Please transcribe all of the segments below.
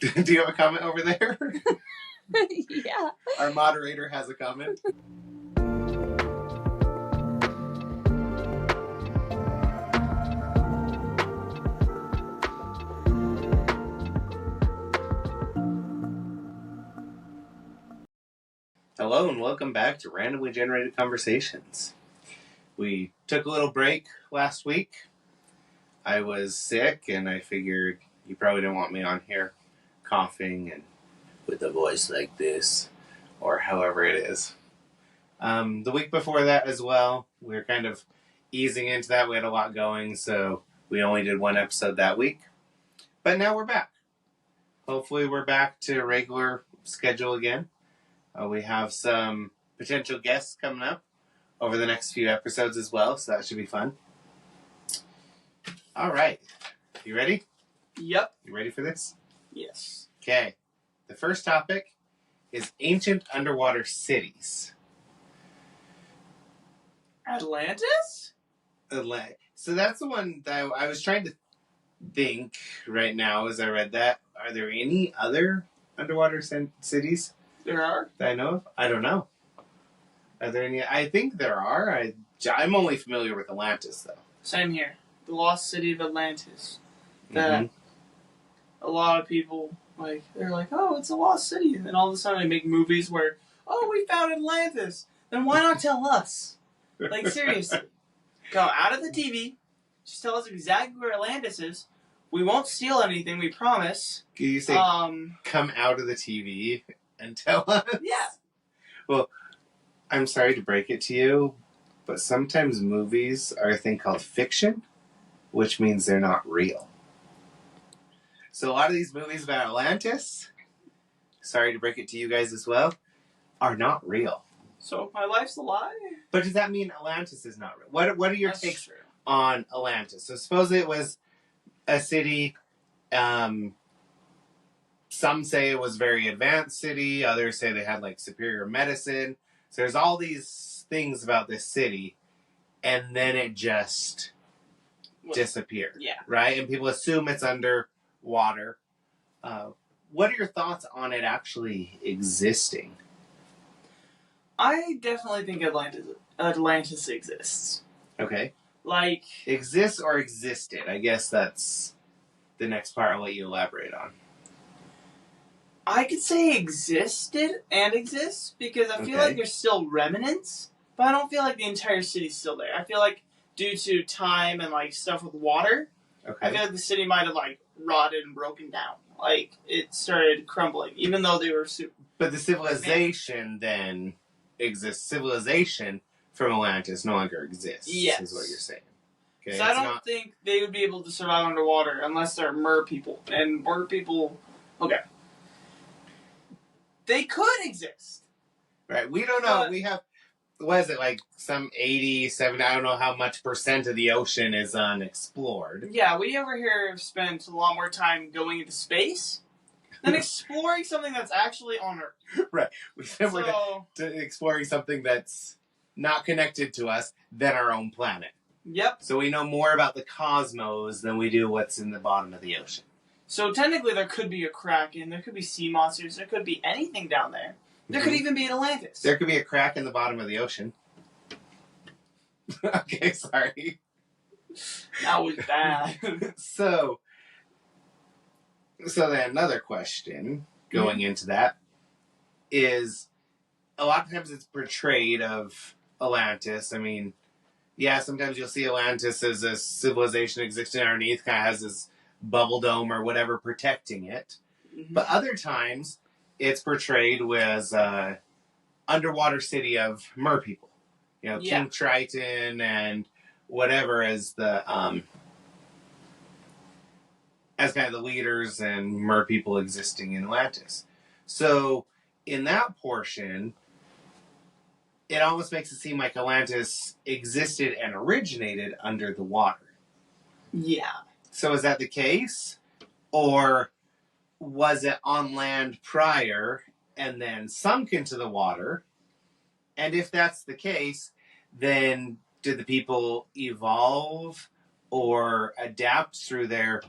Do you have a comment over there? Yeah. Our moderator has a comment. Hello and welcome back to Randomly Generated Conversations. We took a little break last week. I was sick and I figured you probably didn't want me on here coughing and with a voice like this or however it is. The week before that as well, we were kind of easing into that. We had a lot going, so we only did one episode that week. But now we're back. Hopefully we're back to regular schedule again. We have some potential guests coming up over the next few episodes as well, so that should be fun. All right. You ready? Yep. You ready for this? Yes. Okay. The first topic is ancient underwater cities. Atlantis? So that's the one that I was trying to think right now as I read that. Are there any other underwater cities? There are. That I know of? I don't know. Are there any? I think there are. I'm only familiar with Atlantis, though. Same here. The lost city of Atlantis. That a lot of people, they're like, oh, it's a lost city. And then all of a sudden they make movies where, oh, we found Atlantis. Then why not tell us? Like, seriously. Go out of the TV. Just tell us exactly where Atlantis is. We won't steal anything, we promise. Can you say, come out of the TV and tell us? Yeah. Well, I'm sorry to break it to you, but sometimes movies are a thing called fiction, which means they're not real. So a lot of these movies about Atlantis, sorry to break it to you guys as well, are not real. So my life's a lie? But does that mean Atlantis is not real? What are your takes on Atlantis? So suppose it was a city, some say it was a very advanced city, others say they had superior medicine. So there's all these things about this city, and then it just disappeared. Yeah. Right? And people assume it's underwater. What are your thoughts on it actually existing? I definitely think Atlantis exists. Okay. Exists or existed? I guess that's the next part I'll let you elaborate on. I could say existed and exists because I feel like there's still remnants, but I don't feel like the entire city's still there. I feel like due to time and stuff with water, I feel like the city might have rotted and broken down. It started crumbling, even though they were super. But the civilization then exists. Civilization from Atlantis no longer exists. Yes. Is what you're saying. Okay, so I don't think they would be able to survive underwater unless they're mer people. And mer people, they could exist. Right, we don't know. We have, what is it, some 80, 70, I don't know how much percent of the ocean is unexplored. Yeah, we over here have spent a lot more time going into space than exploring something that's actually on Earth. Right. We're exploring something that's not connected to us than our own planet. Yep. So we know more about the cosmos than we do what's in the bottom of the ocean. So technically there could be a Kraken, there could be sea monsters, there could be anything down there. There could even be an Atlantis. There could be a crack in the bottom of the ocean. Okay, sorry. That was bad. So then another question going into that is, a lot of times it's portrayed of Atlantis. I mean, yeah, sometimes you'll see Atlantis as a civilization existing underneath, kind of has this bubble dome or whatever protecting it. Mm-hmm. But other times it's portrayed as a underwater city of mer people. King Triton and whatever as the as kind of the leaders and mer people existing in Atlantis. So in that portion, it almost makes it seem like Atlantis existed and originated under the water. Yeah. So is that the case? Or was it on land prior and then sunk into the water? And if that's the case, then did the people evolve or adapt through their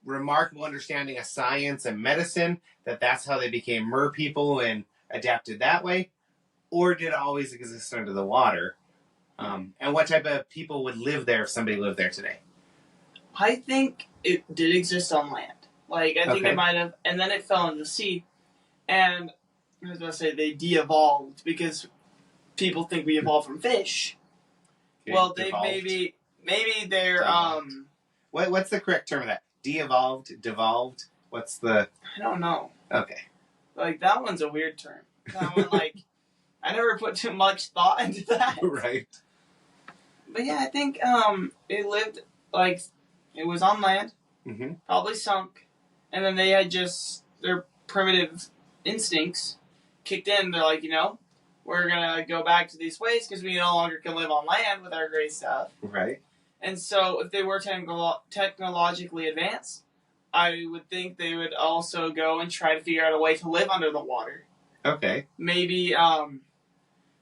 remarkable understanding of science and medicine that's how they became mer people and adapted that way? Or did it always exist under the water? And what type of people would live there if somebody lived there today? I think it did exist on land. Like, I think it might have, and then it fell in the sea. And I was going to say they de-evolved because people think we evolved from fish. Okay, well, they devolved. maybe they're What's the correct term of that? De-evolved, devolved. What's the? I don't know. Okay. Like, that one's a weird term. That one, like, I never put too much thought into that. Right. But yeah, I think it lived, like, it was on land, probably sunk, and then they had just their primitive instincts kicked in. They're like, we're gonna go back to these ways because we no longer can live on land with our great stuff. Right. And so, if they were technologically advanced, I would think they would also go and try to figure out a way to live under the water. Okay. Maybe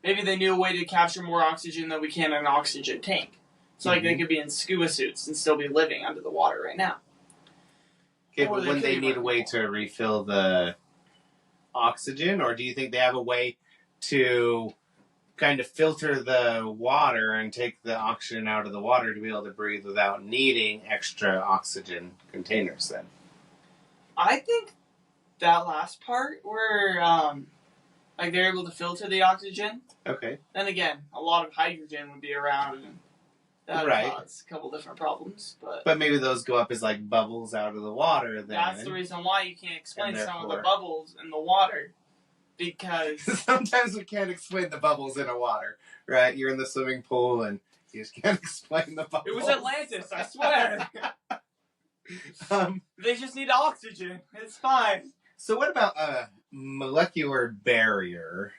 they knew a way to capture more oxygen than we can in an oxygen tank. So, like, they could be in scuba suits and still be living under the water right now. Okay, but wouldn't they need a way to refill the oxygen? Or do you think they have a way to kind of filter the water and take the oxygen out of the water to be able to breathe without needing extra oxygen containers then? I think that last part where, like, they're able to filter the oxygen. Okay. Then again, a lot of hydrogen would be around, and that would cause a couple different problems. But maybe those go up as, like, bubbles out of the water then. That's the reason why you can't explain some of the bubbles in the water. Because sometimes we can't explain the bubbles in a water, right? You're in the swimming pool and you just can't explain the bubbles. It was Atlantis, I swear. They just need oxygen. It's fine. So what about a molecular barrier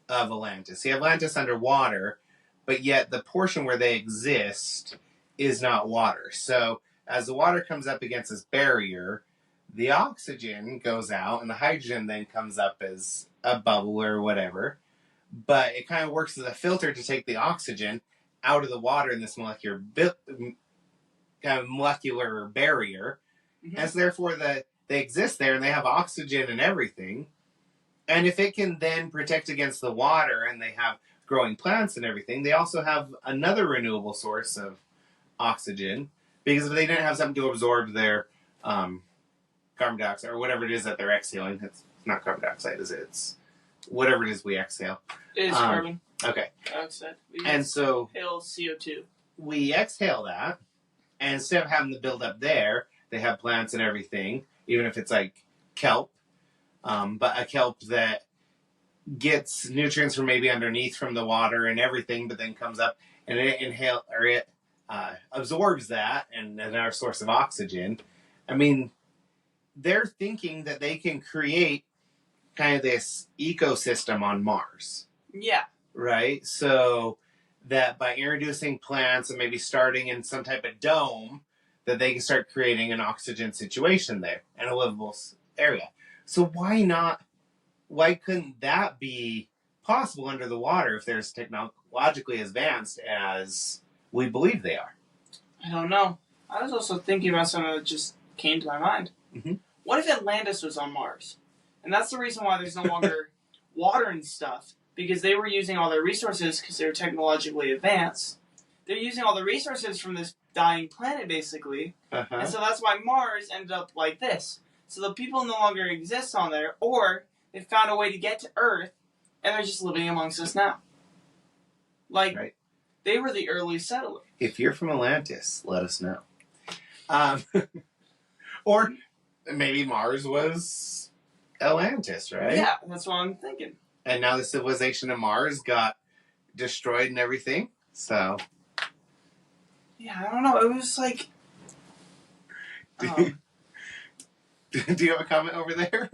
of Atlantis? See, Atlantis underwater, but yet the portion where they exist is not water. So as the water comes up against this barrier, the oxygen goes out and the hydrogen then comes up as a bubble or whatever. But it kind of works as a filter to take the oxygen out of the water in this molecular barrier. And so therefore they exist there and they have oxygen and everything. And if it can then protect against the water and they have growing plants and everything, they also have another renewable source of oxygen. Because if they didn't have something to absorb their carbon dioxide or whatever it is that they're exhaling, it's not carbon dioxide, is it? It's whatever it is we exhale. It is carbon dioxide. And so exhale CO2. We exhale that, and instead of having to build up there, they have plants and everything, even if it's like kelp, but a kelp that gets nutrients from maybe underneath from the water and everything, but then comes up and it absorbs that and another source of oxygen. I mean, they're thinking that they can create kind of this ecosystem on Mars. Yeah. Right? So that by introducing plants and maybe starting in some type of dome, that they can start creating an oxygen situation there and a livable area. So why couldn't that be possible under the water if they're as technologically advanced as we believe they are? I don't know. I was also thinking about something that just came to my mind. What if Atlantis was on Mars? And that's the reason why there's no longer water and stuff. Because they were using all their resources because they were technologically advanced. They're using all the resources from this dying planet, basically. And so that's why Mars ended up like this. So the people no longer exist on there, or they found a way to get to Earth, and they're just living amongst us now. Like, they were the early settlers. If you're from Atlantis, let us know. Or maybe Mars was Atlantis, right? Yeah, that's what I'm thinking. And now the civilization of Mars got destroyed and everything, so... Yeah, I don't know. It was like... Do you have a comment over there?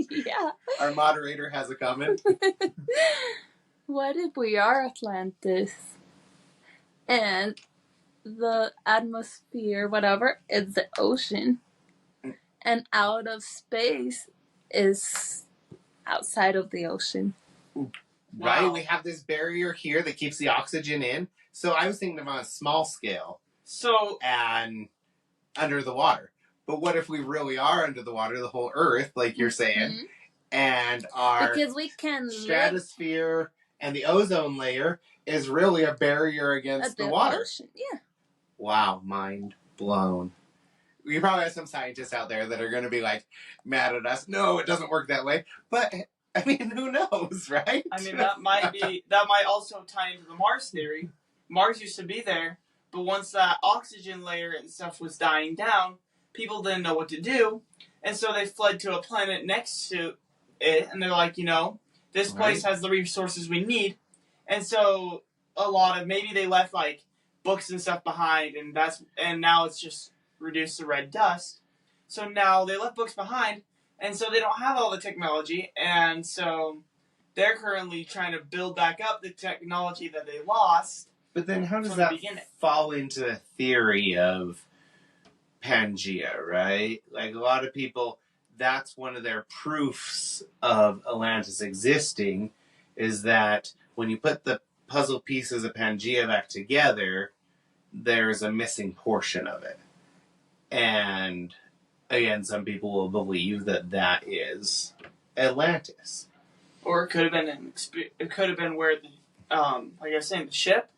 Yeah. Our moderator has a comment. What if we are Atlantis? And the atmosphere, whatever, is the ocean. And out of space is outside of the ocean. Right? Wow. We have this barrier here that keeps the oxygen in. So I was thinking of on a small scale. So... And under the water. But what if we really are under the water, the whole Earth, like you're saying, and our because we can stratosphere and the ozone layer is really a barrier against the water. Ocean. Yeah. Wow, mind blown. We probably have some scientists out there that are going to be like mad at us. No, it doesn't work that way. But I mean, who knows, right? I mean, that might also tie into the Mars theory. Mars used to be there, but once that oxygen layer and stuff was dying down, people didn't know what to do, and so they fled to a planet next to it, and they're like, this place has the resources we need, and so maybe they left like books and stuff behind, and now it's just reduced to red dust. So now they left books behind, and so they don't have all the technology, and so they're currently trying to build back up the technology that they lost. But then how does that fall into the theory of Pangea, right? Like a lot of people, that's one of their proofs of Atlantis existing, is that when you put the puzzle pieces of Pangea back together, there's a missing portion of it. And again, some people will believe that that is Atlantis. Or it could have been where the like I was saying, the ship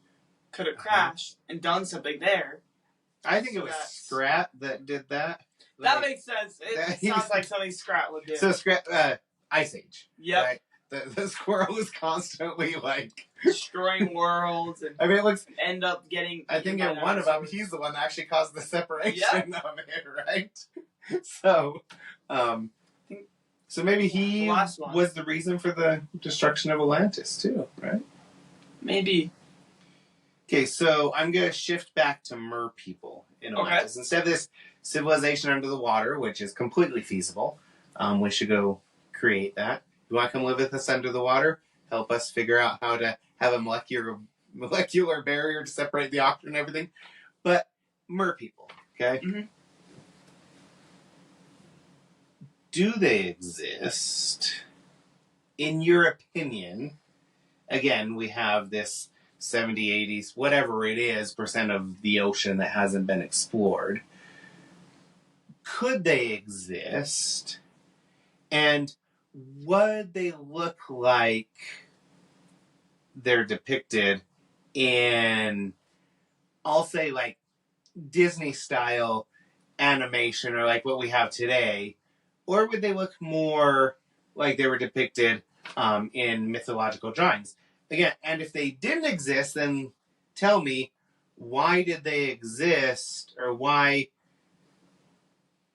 could have crashed and done something there. I think it was Scrat that did that. That makes sense. It sounds like something Scrat would do. So Scrat, Ice Age. Yep. Right? The squirrel was constantly like destroying worlds, and I mean, it looks end up getting. I think in one of them, he's the one that actually caused the separation of it, right? So, so maybe he was the reason for the destruction of Atlantis too, right? Maybe. Okay, so I'm gonna shift back to mer people in Atlantis instead of this civilization under the water, which is completely feasible. We should go create that. You want to come live with us under the water? Help us figure out how to have a molecular barrier to separate the oxygen and everything. But mer people, okay? Mm-hmm. Do they exist? In your opinion, again, we have this 70, 80s, whatever it is, % of the ocean that hasn't been explored. Could they exist? And would they look like they're depicted in, I'll say, like Disney style animation, or like what we have today? Or would they look more like they were depicted in mythological drawings? Again, and if they didn't exist, then tell me, why did they exist, or why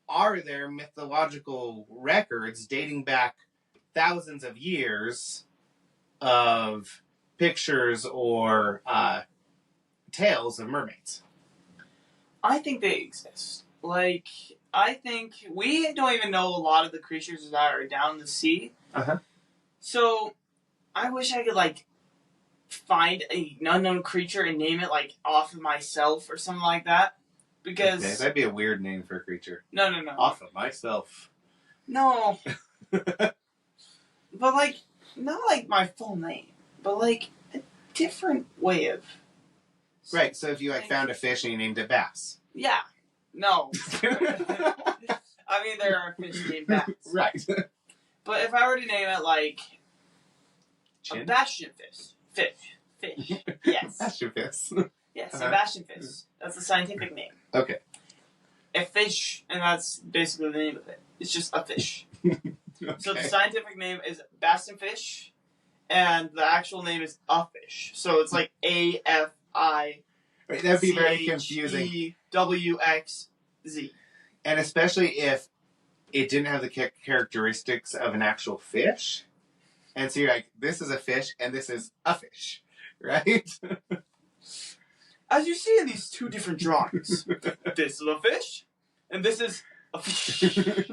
are there mythological records dating back thousands of years of pictures or tales of mermaids? I think they exist. Like, I think we don't even know a lot of the creatures that are down the sea. Uh-huh. So, I wish I could, like, find an unknown creature and name it, like, off of myself or something like that. Because... Okay, that'd be a weird name for a creature. No. Off of myself. No. But, like, not, like, my full name. But, like, a different way of... Right, so if you, like, found a fish and you named it Bass. Yeah. No. I mean, there are fish named Bass. Right. But if I were to name it, like... Chin? A bastion fish. Yes. Bastion fish. Yes, a bastion fish. That's the scientific name. Okay. A fish, and that's basically the name of it. It's just a fish. Okay. So the scientific name is bastion fish, and the actual name is a fish. So it's like A-F-I... Right, that'd be very confusing. C-H-E-W-X-Z. And especially if it didn't have the characteristics of an actual fish. And so you're like, this is a fish, and this is a fish. Right? As you see in these two different drawings, this is a fish, and this is a fish.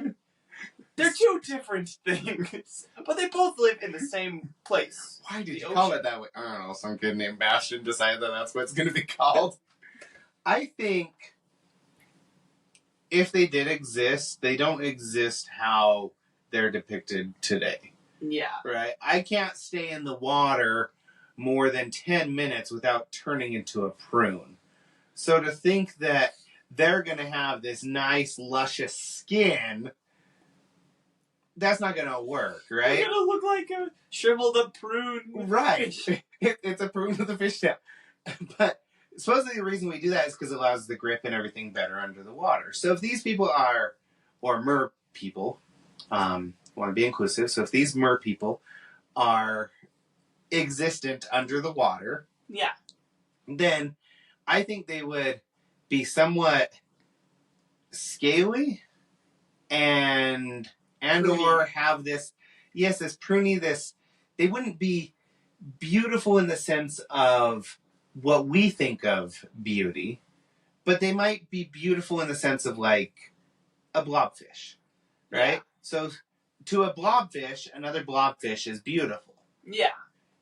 They're two different things, but they both live in the same place. Why did you call it that way? I don't know, some kid named Bastion decided that that's what it's going to be called. I think if they did exist, they don't exist how they're depicted today. Yeah. Right? I can't stay in the water more than 10 minutes without turning into a prune. So to think that they're going to have this nice, luscious skin. That's not going to work, right? They're going to look like a shriveled up prune. Right. It's a prune with a fishtail. But supposedly the reason we do that is because it allows the grip and everything better under the water. So if these people are, or mer people, want to be inclusive, so if these mer people are existent under the water, yeah, then I think they would be somewhat scaly and pruny. Or have this, yes, this pruny, this, they wouldn't be beautiful in the sense of what we think of beauty, but they might be beautiful in the sense of like a blobfish, right? Yeah. So to a blobfish, another blobfish is beautiful. Yeah.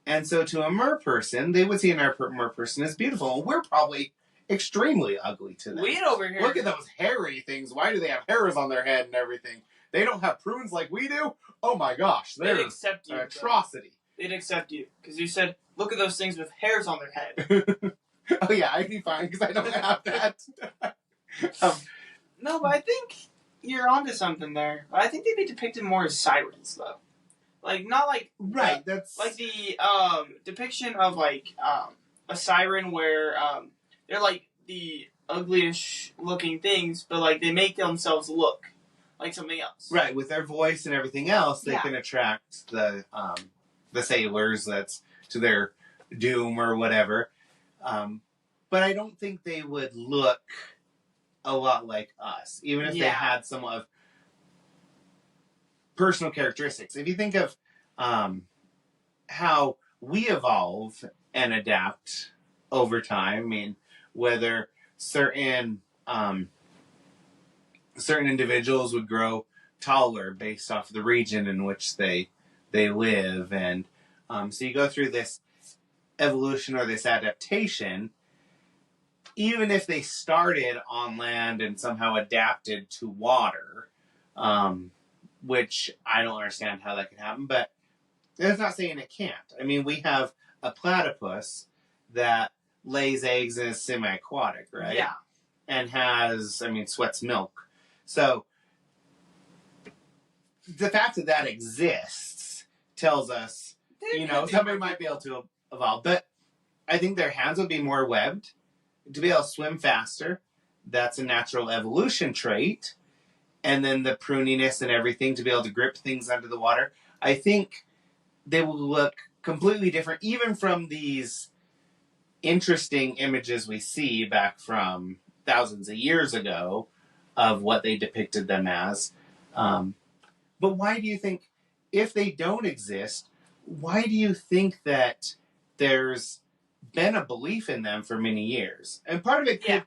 And so to a mer person, they would see an mer person as beautiful. And we're probably extremely ugly to them. We over here. Look at those hairy things. Why do they have hairs on their head and everything? They don't have prunes like we do? Oh my gosh. They're accept you, an atrocity. They'd accept you. Because you said, look at those things with hairs on their head. Oh yeah, I'd be fine because I don't have that. No, but I think you're onto something there. I think they'd be depicted more as sirens, though. Like, not like... Right, that's... Like the depiction of, like, a siren where they're, like, the ugliest looking things, but, like, they make themselves look like something else. Right, with their voice and everything else, they can attract the sailors that's to their doom or whatever. But I don't think they would look a lot like us, even if they had some of personal characteristics. If you think of how we evolve and adapt over time, I mean, whether certain individuals would grow taller based off the region in which they live, and so you go through this evolution or this adaptation. Even if they started on land and somehow adapted to water, which I don't understand how that could happen, but that's not saying it can't. I mean, we have a platypus that lays eggs and is semi-aquatic, right? Yeah. And sweats milk. So the fact that that exists tells us, somebody might be able to evolve. But I think their hands would be more webbed. To be able to swim faster, that's a natural evolution trait. And then the pruniness and everything to be able to grip things under the water. I think they will look completely different, even from these interesting images we see back from thousands of years ago of what they depicted them as. But why do you think, if they don't exist, why do you think that there's been a belief in them for many years? And part of it could,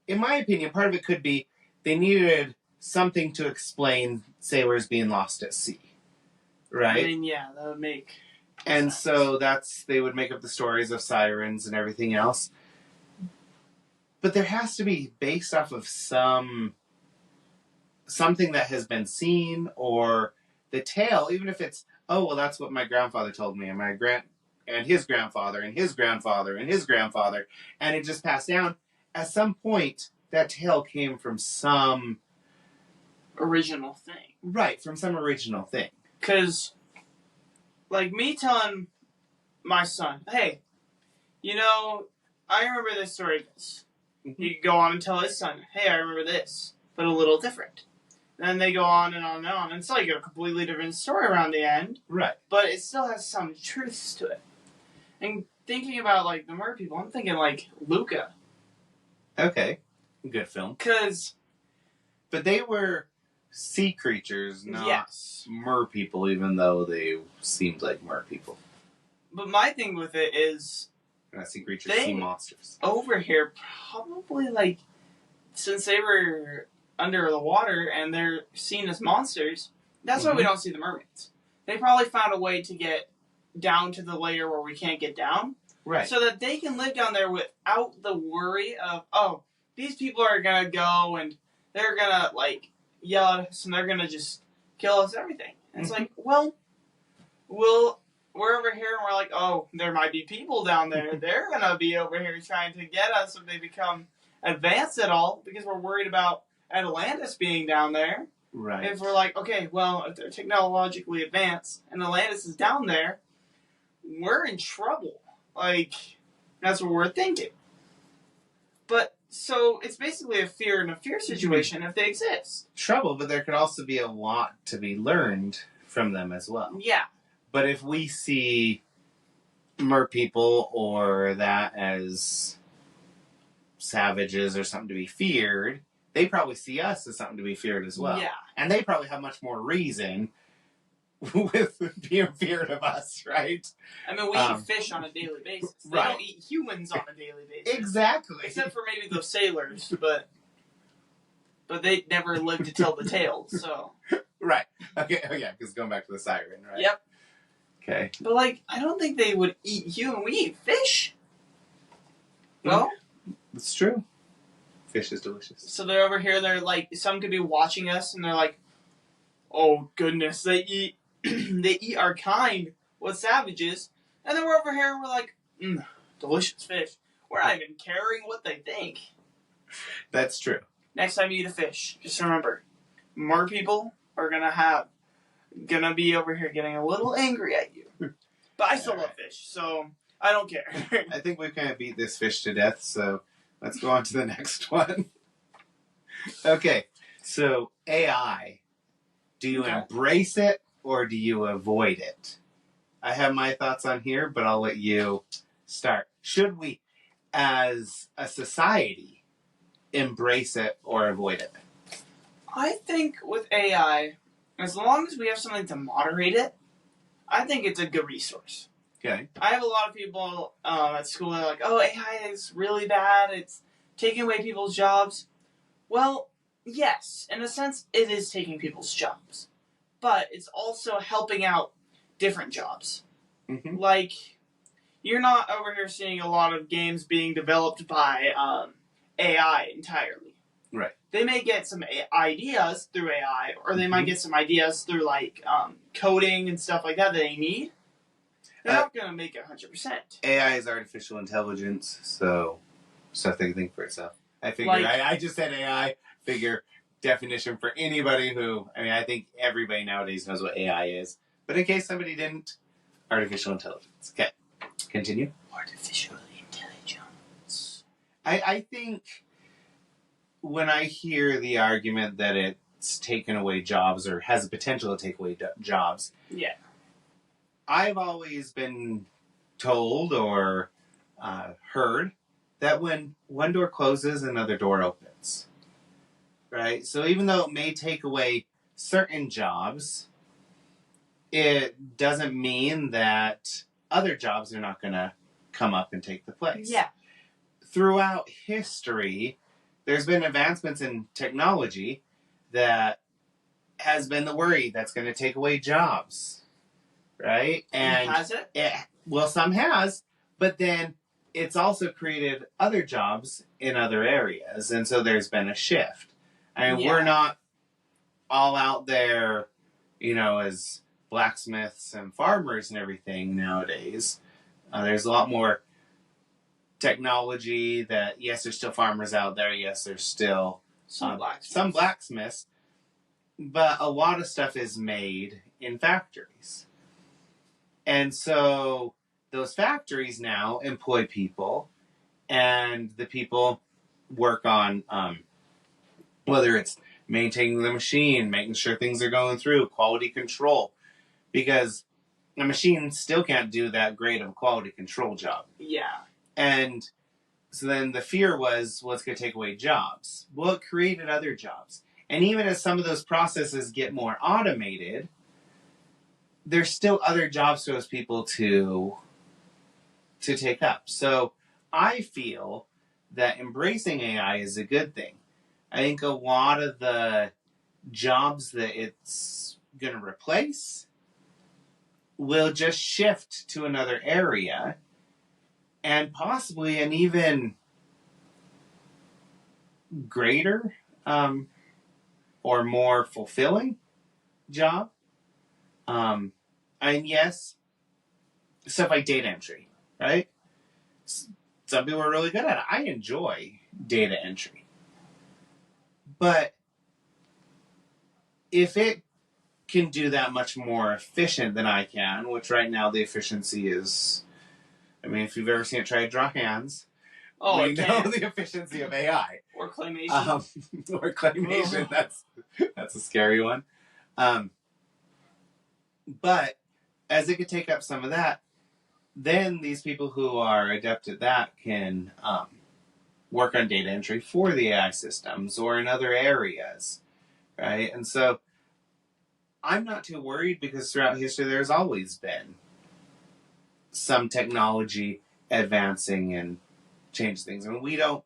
in my opinion, part of it could be they needed something to explain sailors being lost at sea. Right? I mean, yeah, that would make and sense. So they would make up the stories of sirens and everything else. But there has to be based off of something that has been seen, or the tale, even if it's, oh, well, that's what my grandfather told me, and and his grandfather, and his grandfather, and his grandfather, and it just passed down. At some point, that tale came from some original thing. Right, from some original thing. Because, like, me telling my son, hey, I remember this story. He could go on and tell his son, hey, I remember this, but a little different. And then they go on and on and on. And it's like a completely different story around the end. Right. But it still has some truths to it. And thinking about, like, the mer people, I'm thinking, like, Luca. Okay. Good film. But they were sea creatures, not mer people, even though they seemed like mer people. But my thing with it is... Not sea creatures, sea monsters. Over here, probably, like, since they were under the water and they're seen as monsters, that's why we don't see the mermaids. They probably found a way to get down to the layer where we can't get down. Right. So that they can live down there without the worry of, oh, these people are going to go and they're going to, like, yell at us and they're going to just kill us, everything. And it's like, well, we're over here and we're like, oh, there might be people down there. They're going to be over here trying to get us if they become advance at all because we're worried about Atlantis being down there. Right. If we're like, okay, well, if they're technologically advanced and Atlantis is down there, we're in trouble. Like, that's what we're thinking. But, so, it's basically a fear and a fear situation if they exist. Trouble, but there could also be a lot to be learned from them as well. Yeah. But if we see mer people or that as savages or something to be feared, they probably see us as something to be feared as well. Yeah. And they probably have much more reason with being feared of us, right? I mean, we eat fish on a daily basis. They Right. don't eat humans on a daily basis. Exactly. Except for maybe those sailors, but they never lived to tell the tale, so. Right. Okay, oh yeah, because going back to the siren, right? Yep. Okay. But, like, I don't think they would eat human. We eat fish. No? It's true. Fish is delicious. So they're over here, they're like, some could be watching us, and they're like, oh, goodness, they eat they eat our kind. What savages? And then we're over here, and we're like, delicious fish. We're not even caring what they think. That's true. Next time you eat a fish, just remember, more people are gonna be over here getting a little angry at you. But I still love fish, so I don't care. I think we've kind of beat this fish to death, so let's go on to the next one. Okay, so AI. Do you embrace it or do you avoid it? I have my thoughts on here, but I'll let you start. Should we, as a society, embrace it or avoid it? I think with AI, as long as we have something to moderate it, I think it's a good resource. Okay. I have a lot of people at school that are like, oh, AI is really bad. It's taking away people's jobs. Well, yes, in a sense, it is taking people's jobs. But it's also helping out different jobs. Mm-hmm. Like, you're not over here seeing a lot of games being developed by AI entirely. Right. They may get some ideas through AI, or they might get some ideas through, like, coding and stuff like that they need. They're not going to make it 100%. AI is artificial intelligence, so stuff that can think for itself. I figure, Like- I just said AI, figure definition for anybody who, I mean, I think everybody nowadays knows what AI is. But in case somebody didn't, artificial intelligence. Okay, continue. Artificial intelligence. I think when I hear the argument that it's taken away jobs or has the potential to take away jobs, Yeah. I've always been told or heard that when one door closes, another door opens. Right? So even though it may take away certain jobs, it doesn't mean that other jobs are not going to come up and take the place. Yeah. Throughout history, there's been advancements in technology that has been the worry that's going to take away jobs. Right? And has it? Well, some has, but then it's also created other jobs in other areas. And so there's been a shift. I mean, we're not all out there, as blacksmiths and farmers and everything nowadays. There's a lot more technology that, yes, there's still farmers out there. Yes, there's still Some blacksmiths. But a lot of stuff is made in factories. And so those factories now employ people, and the people work on whether it's maintaining the machine, making sure things are going through, quality control. Because a machine still can't do that great of a quality control job. Yeah. And so then the fear was, well, it's going to take away jobs. Well, it created other jobs. And even as some of those processes get more automated, there's still other jobs for those people to take up. So I feel that embracing AI is a good thing. I think a lot of the jobs that it's going to replace will just shift to another area and possibly an even greater or more fulfilling job. And yes, stuff like data entry, right? Some people are really good at it. I enjoy data entry. But if it can do that much more efficient than I can, which right now the efficiency is, I mean, if you've ever seen it try to draw hands, we know the efficiency of AI. Or claymation. Or claymation, that's a scary one. But as it could take up some of that, then these people who are adept at that can work on data entry for the AI systems or in other areas, right? And so I'm not too worried because throughout history there's always been some technology advancing and change things. I mean, we don't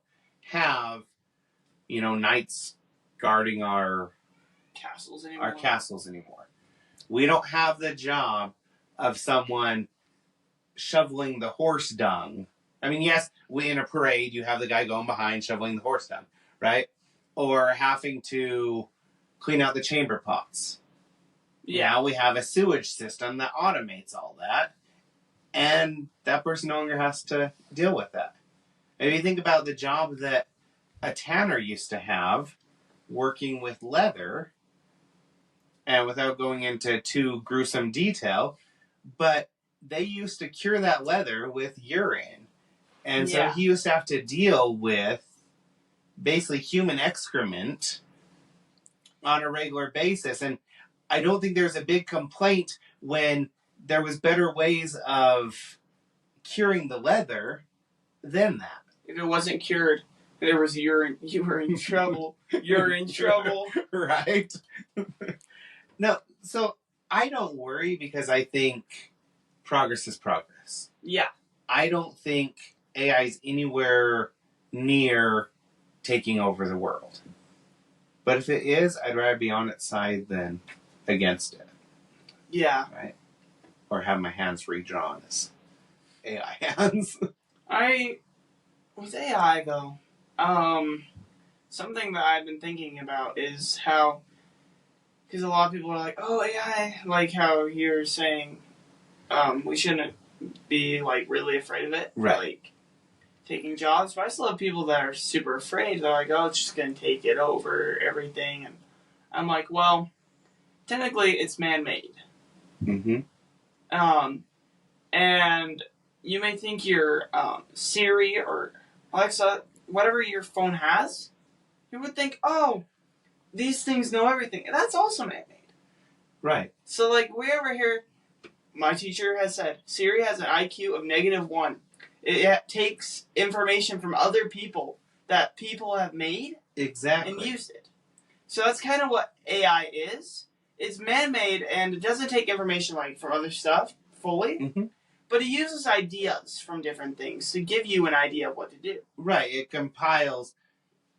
have, knights guarding our castles anymore. We don't have the job of someone shoveling the horse dung. I mean, yes, in a parade, you have the guy going behind shoveling the horse dung, right? Or having to clean out the chamber pots. Yeah. Now we have a sewage system that automates all that, and that person no longer has to deal with that. If you think about the job that a tanner used to have working with leather, and without going into too gruesome detail, but they used to cure that leather with urine. And so he used to have to deal with basically human excrement on a regular basis. And I don't think there's a big complaint when there was better ways of curing the leather than that. If it wasn't cured, there was urine. You were in trouble. You're in trouble. Right? No, so I don't worry because I think progress is progress. Yeah. I don't think AI is anywhere near taking over the world. But if it is, I'd rather be on its side than against it. Yeah. Right? Or have my hands redrawn as AI hands. With AI though, something that I've been thinking about is how, because a lot of people are like, oh, AI, like how you're saying, we shouldn't be like really afraid of it, right? Like taking jobs. But I still have people that are super afraid. They're like, oh, it's just gonna take it over everything, and I'm like, well, technically, it's man-made. Mm-hmm. And you may think your Siri or Alexa, whatever your phone has, you would think, oh, these things know everything. And that's also man-made. Right. So, like, we over here, my teacher has said, Siri has an IQ of -1. It takes information from other people that people have made. Exactly. And used it. So that's kind of what AI is. It's man-made, and it doesn't take information, like, from other stuff fully. Mm-hmm. But it uses ideas from different things to give you an idea of what to do. Right. It compiles.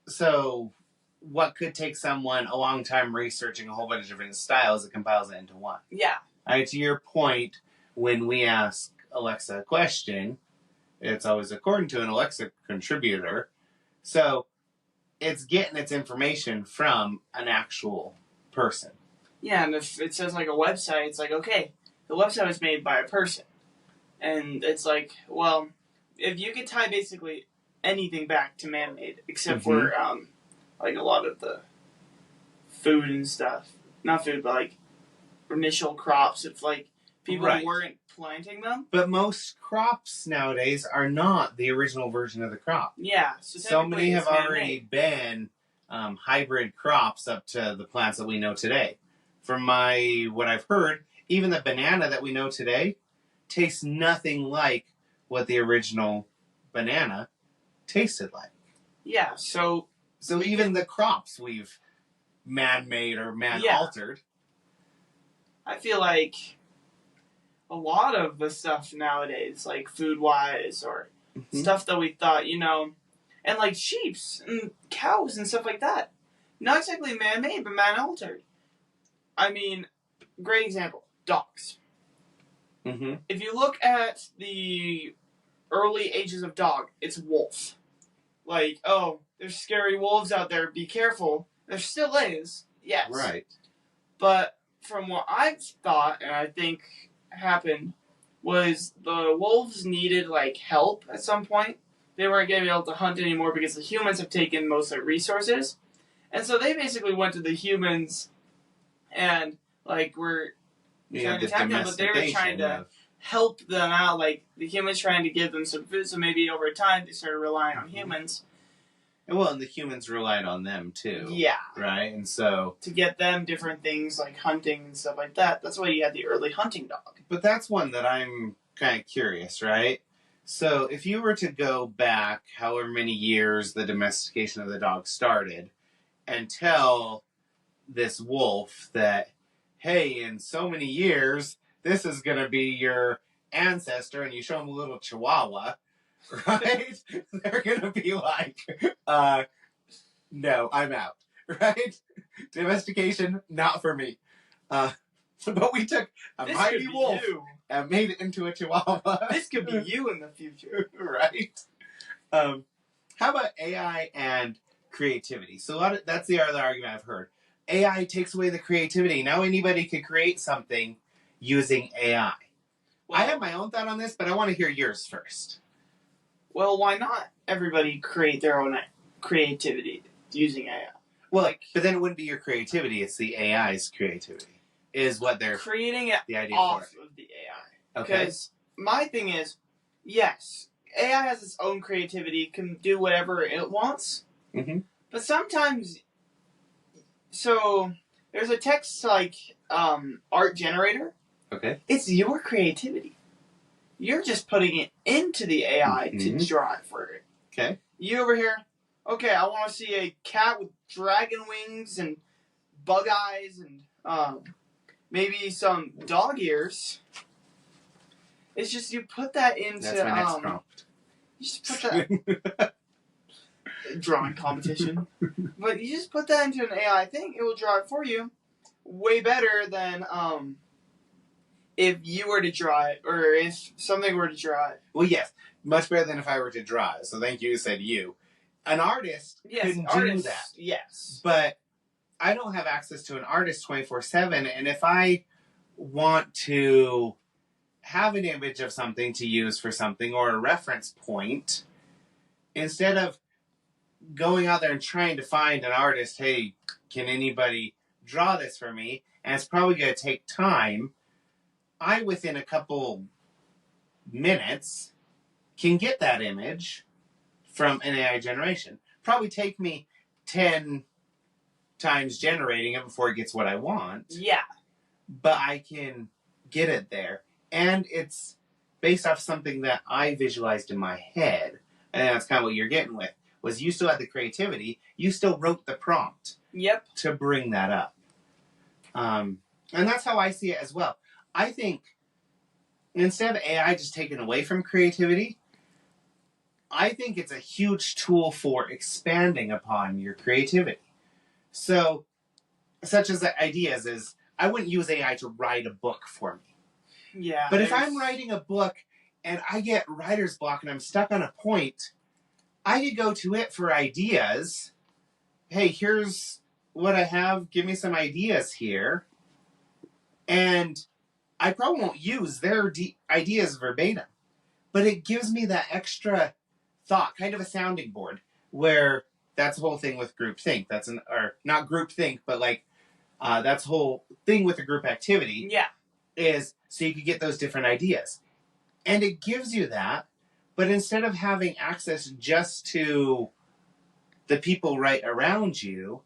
So what could take someone a long time researching a whole bunch of different styles, it compiles it into one. Yeah. To your point, when we ask Alexa a question, it's always according to an Alexa contributor. So it's getting its information from an actual person. Yeah, and if it says like a website, it's like, okay, the website was made by a person. And it's like, well, if you could tie basically anything back to man-made, except for like a lot of the food and stuff. Not food, but like initial crops. If like people weren't planting them. But most crops nowadays are not the original version of the crop. Yeah. So many have already been hybrid crops up to the plants that we know today. From what I've heard, even the banana that we know today tastes nothing like what the original banana tasted like. Yeah, so even the crops we've man-made or man-altered. I feel like a lot of the stuff nowadays, like food-wise or stuff that we thought, and like sheeps and cows and stuff like that. Not exactly man-made, but man-altered. I mean, great example, dogs. Mm-hmm. If you look at the early ages of dog, it's wolf. Like, oh, there's scary wolves out there, be careful. There still is, yes. Right. But from what I've thought, and I think happened, was the wolves needed, like, help at some point they weren't going to be able to hunt anymore because the humans have taken most of their resources. And so they basically went to the humans and, like, were trying to attack them, but they were trying to help them out. Like, the humans trying to give them some food, so maybe over time they started relying on humans. Well, and the humans relied on them, too. Yeah. Right? And so... to get them different things, like hunting and stuff like that. That's why you had the early hunting dog. But that's one that I'm kind of curious, right? So if you were to go back however many years the domestication of the dog started and tell this wolf that, hey, in so many years, this is going to be your ancestor, and you show them a little chihuahua, right? They're going to be like, no, I'm out, right? Domestication, not for me. But we took a mighty wolf and made it into a chihuahua. This could be you in the future. Right? How about AI and creativity? So that's the other argument I've heard. AI takes away the creativity. Now anybody could create something using AI. Well, I have my own thought on this, but I want to hear yours first. Well, why not everybody create their own creativity using AI? Well, but then it wouldn't be your creativity, it's the AI's creativity. Is what they're creating it the idea off for it. of the AI. Okay. Because my thing is, yes, AI has its own creativity, can do whatever it wants, but sometimes, so there's a text like art generator. Okay. It's your creativity. You're just putting it into the AI to draw it for it. Okay. You over here, okay, I want to see a cat with dragon wings and bug eyes and maybe some dog ears. It's just you put that into... That's my next prompt. You just put that... drawing competition. But you just put that into an AI thing, it will draw it for you way better than if you were to draw it, or if something were to draw it. Well, yes. Much better than if I were to draw it. So thank you, said you. An artist couldn't do that. Yes. But I don't have access to an artist 24/7, and if I want to have an image of something to use for something or a reference point, instead of going out there and trying to find an artist, hey, can anybody draw this for me? And it's probably going to take time. I, within a couple minutes, can get that image from an AI generation. Probably take me 10 times generating it before it gets what I want. Yeah. But I can get it there. And it's based off something that I visualized in my head. And that's kind of what you're getting with. Was you still had the creativity. You still wrote the prompt. Yep. To bring that up. And that's how I see it as well. I think instead of AI just taken away from creativity, I think it's a huge tool for expanding upon your creativity. So, such as ideas is, I wouldn't use AI to write a book for me. Yeah. But if I'm writing a book and I get writer's block and I'm stuck on a point, I could go to it for ideas. Hey, here's what I have. Give me some ideas here. And I probably won't use their ideas verbatim. But it gives me that extra thought, kind of a sounding board, where that's the whole thing with groupthink. Or not groupthink, but like, that's the whole thing with a group activity. Yeah. Is so you could get those different ideas. And it gives you that, but instead of having access just to the people right around you,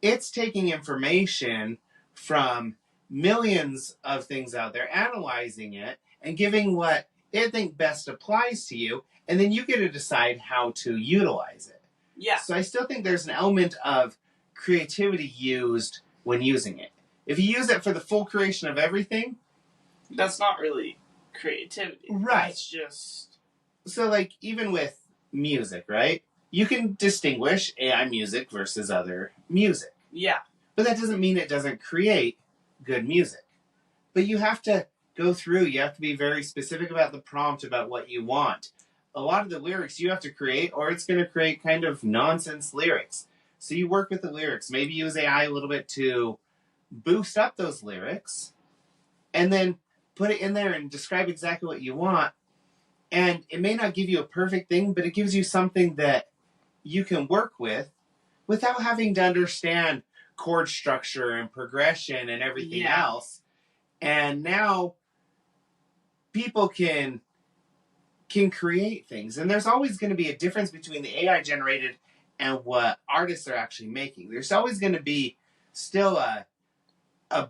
it's taking information from millions of things out there, analyzing it, and giving what it thinks best applies to you, and then you get to decide how to utilize it. Yeah. So I still think there's an element of creativity used when using it. If you use it for the full creation of everything... That's not really creativity. Right. It's just... So, like, even with music, right? You can distinguish AI music versus other music. Yeah. But that doesn't mean it doesn't create good music. But you have to go through, you have to be very specific about the prompt, about what you want. A lot of the lyrics you have to create, or it's going to create kind of nonsense lyrics. So you work with the lyrics. Maybe use AI a little bit to boost up those lyrics, and then put it in there and describe exactly what you want. And it may not give you a perfect thing, but it gives you something that you can work with without having to understand chord structure and progression and everything else. And now people can create things. And there's always going to be a difference between the AI generated and what artists are actually making. There's always going to be still a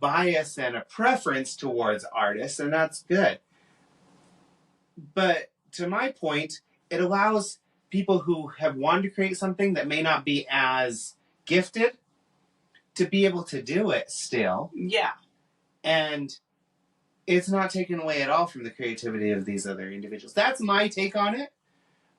bias and a preference towards artists, and that's good. But to my point, it allows people who have wanted to create something that may not be as gifted to be able to do it still. Yeah. And it's not taken away at all from the creativity of these other individuals. That's my take on it.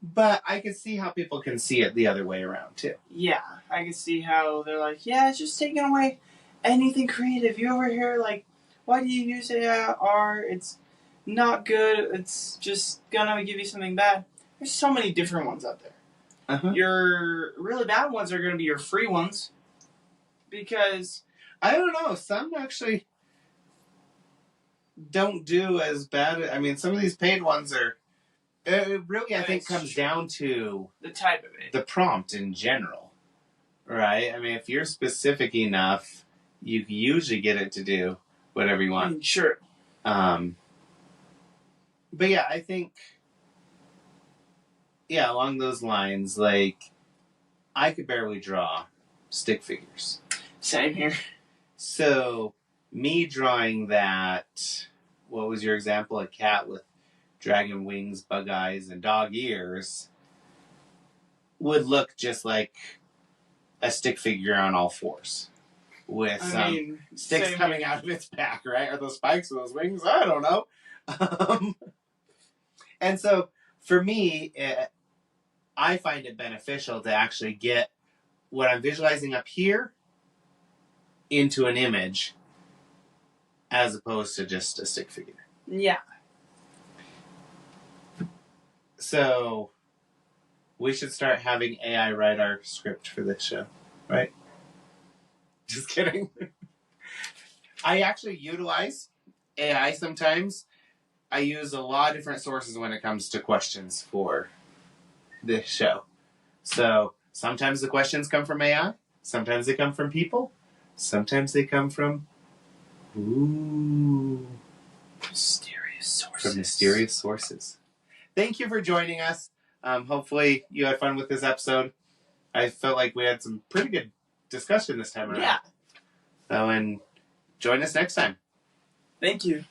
But I can see how people can see it the other way around, too. Yeah, I can see how they're like, yeah, it's just taking away anything creative. You over here, like, why do you use AR? It's not good. It's just gonna give you something bad. There's so many different ones out there. Uh-huh. Your really bad ones are gonna be your free ones. Because... I don't know. Some actually don't do as bad. I mean, some of these paid ones are... It really, I think, comes down to the type of it. The prompt in general, right? I mean, if you're specific enough, you usually get it to do whatever you want. Sure. But yeah, I think, yeah, along those lines, like, I could barely draw stick figures. Same here. So, me drawing that, what was your example? A cat with dragon wings, bug eyes, and dog ears would look just like a stick figure on all fours with some sticks coming out of its back, right? Are those spikes or those wings? I don't know. And so for me, I find it beneficial to actually get what I'm visualizing up here into an image as opposed to just a stick figure. Yeah. So, we should start having AI write our script for this show, right? Just kidding. I actually utilize AI sometimes. I use a lot of different sources when it comes to questions for this show. So, sometimes the questions come from AI. Sometimes they come from people. Sometimes they come from... mysterious sources. From mysterious sources. Thank you for joining us. Hopefully you had fun with this episode. I felt like we had some pretty good discussion this time around. Yeah. So, and join us next time. Thank you.